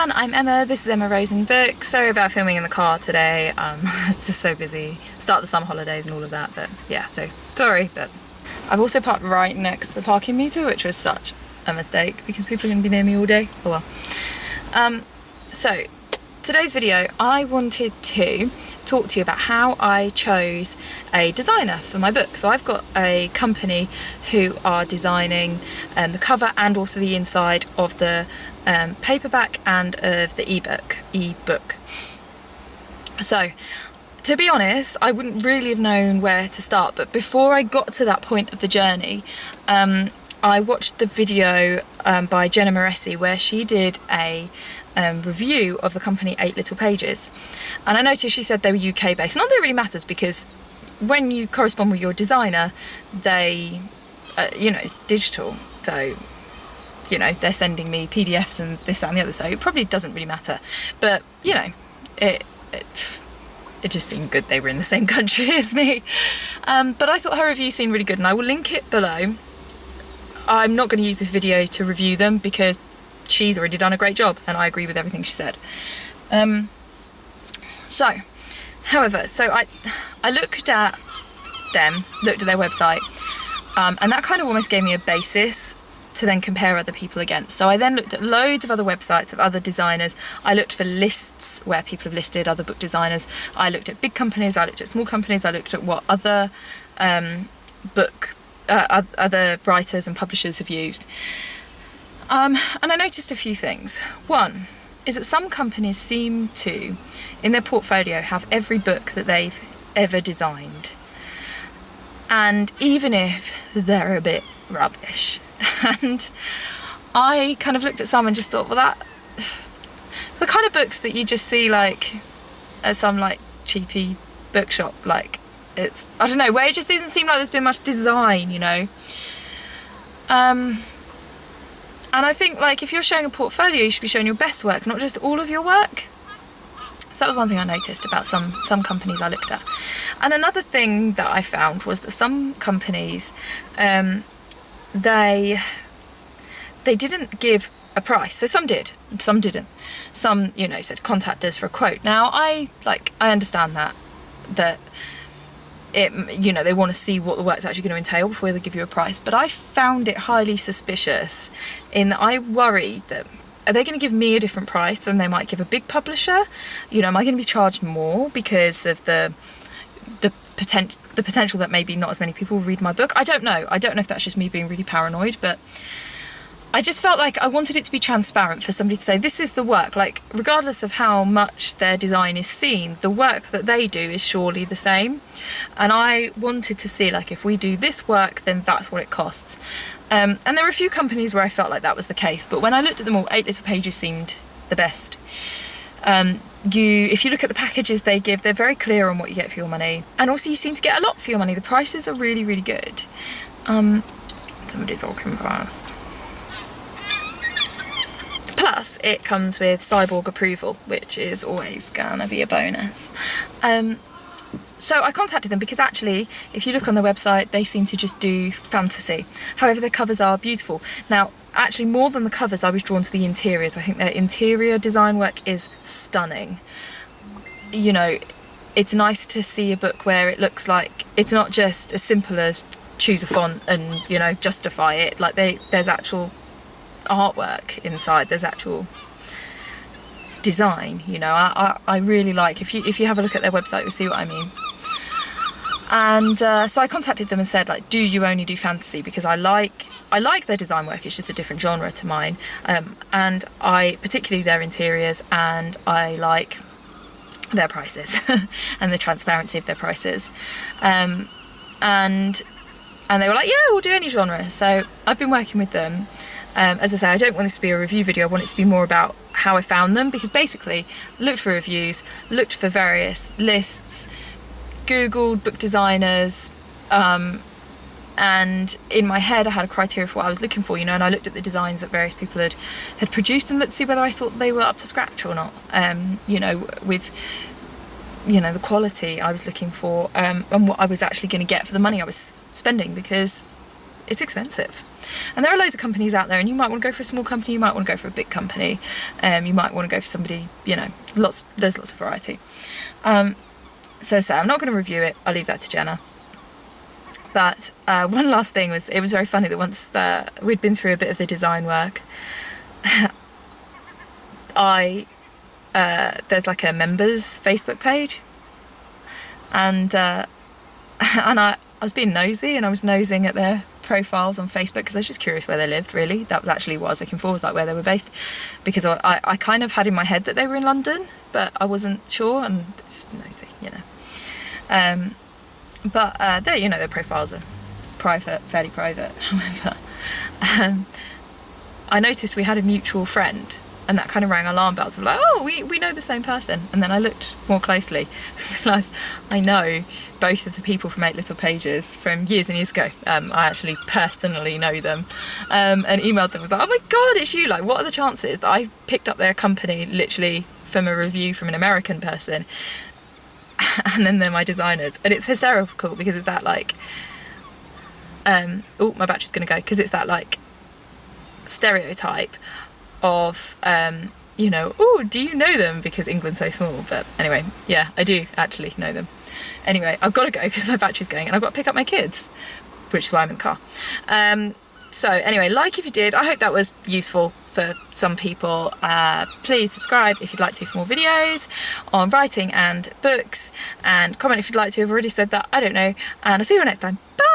everyone, I'm Emma, this is Emma Rosen Book. Sorry about filming in the car today, it's just so busy. Start the summer holidays and all of that, but yeah, so sorry, but I've also parked right next to the parking meter, which was such a mistake because people are going to be near me all day. Oh well. So today's video, I wanted to talk to you about how I chose a designer for my book. So I've got a company who are designing the cover and also the inside of the paperback and of the ebook. So to be honest, I wouldn't really have known where to start, but before I got to that point of the journey, I watched the video by Jenna Moreci where she did a review of the company 8 Little Pages, and I noticed she said they were UK based. Not that it really matters, because when you correspond with your designer, they it's digital, so they're sending me PDFs and this, that and the other, so it probably doesn't really matter. But it just seemed good they were in the same country as me. But I thought her review seemed really good, and I will link it below. I'm not going to use this video to review them because she's already done a great job and I agree with everything she said. However, I looked at them, looked at their website, and that kind of almost gave me a basis to then compare other people against. So I then looked at loads of other websites of other designers. I looked for lists where people have listed other book designers. I looked at big companies, I looked at small companies, I looked at what other other writers and publishers have used. And I noticed a few things. One is that some companies seem to, in their portfolio, have every book that they've ever designed. And even if they're a bit rubbish. And I kind of looked at some and just thought, well, the kind of books that you just see like at some like cheapy bookshop, like it's, I don't know, where it just doesn't seem like there's been much design, And I think, like, if you're showing a portfolio, you should be showing your best work, not just all of your work. So that was one thing I noticed about some companies I looked at. And another thing that I found was that some companies, they didn't give a price. So some did, some didn't. Some, said contact us for a quote. Now, I understand that they want to see what the work's actually going to entail before they give you a price, but I found it highly suspicious in that I worry that, are they going to give me a different price than they might give a big publisher? Am I going to be charged more because of the potential that maybe not as many people will read my book? I don't know if that's just me being really paranoid, but I just felt like I wanted it to be transparent for somebody to say, this is the work, like regardless of how much their design is seen, the work that they do is surely the same. And I wanted to see, like, if we do this work, then that's what it costs. And there were a few companies where I felt like that was the case, but when I looked at them all, 8 Little Pages seemed the best. If you look at the packages they give, they're very clear on what you get for your money. And also you seem to get a lot for your money. The prices are really, really good. Somebody's walking past. Plus, it comes with cyborg approval, which is always gonna be a bonus. So I contacted them because actually, if you look on their website, they seem to just do fantasy. However, their covers are beautiful. Now, actually, more than the covers, I was drawn to the interiors. I think their interior design work is stunning. It's nice to see a book where it looks like it's not just as simple as choose a font and, justify it. Like, there's actual artwork inside, there's actual design. I really like, if you have a look at their website, you'll see what I mean. And so I contacted them and said, like, do you only do fantasy? Because I like their design work, it's just a different genre to mine, and I particularly their interiors, and I like their prices and the transparency of their prices, and they were like, yeah, we'll do any genre. So I've been working with them. As I say, I don't want this to be a review video, I want it to be more about how I found them, because basically looked for reviews, looked for various lists, googled book designers, and in my head I had a criteria for what I was looking for, and I looked at the designs that various people had produced and let's see whether I thought they were up to scratch or not, with the quality I was looking for, and what I was actually going to get for the money I was spending, because it's expensive. And there are loads of companies out there, and you might want to go for a small company, you might want to go for a big company, you might want to go for somebody, you know, there's lots of variety. So I'm not going to review it, I'll leave that to Jenna. But one last thing was, it was very funny that once we'd been through a bit of the design work, there's like a members Facebook page, and I was being nosy, and I was nosing at their profiles on Facebook because I was just curious where they lived, really. That was actually what I was looking for, was like where they were based, because I kind of had in my head that they were in London, but I wasn't sure, and just nosy, you know. But you know, their profiles are private, fairly private. However, I noticed we had a mutual friend, and that kind of rang alarm bells of like, oh, we know the same person. And then I looked more closely, realised I know both of the people from 8 Little Pages from years and years ago. I actually personally know them, and emailed them, was like, oh my god, it's you, like what are the chances that I picked up their company literally from a review from an American person, and then they're my designers. And it's hysterical because it's that like oh, my battery's gonna go, because it's that like stereotype of you know, oh, do you know them, because England's so small. But anyway, yeah, I do actually know them. Anyway, I've got to go because my battery's going, and I've got to pick up my kids, which is why I'm in the car. So anyway, like if you did, I hope that was useful for some people. Please subscribe if you'd like to for more videos on writing and books, and comment if you'd like to. I've already said that, I don't know, and I'll see you all next time. Bye!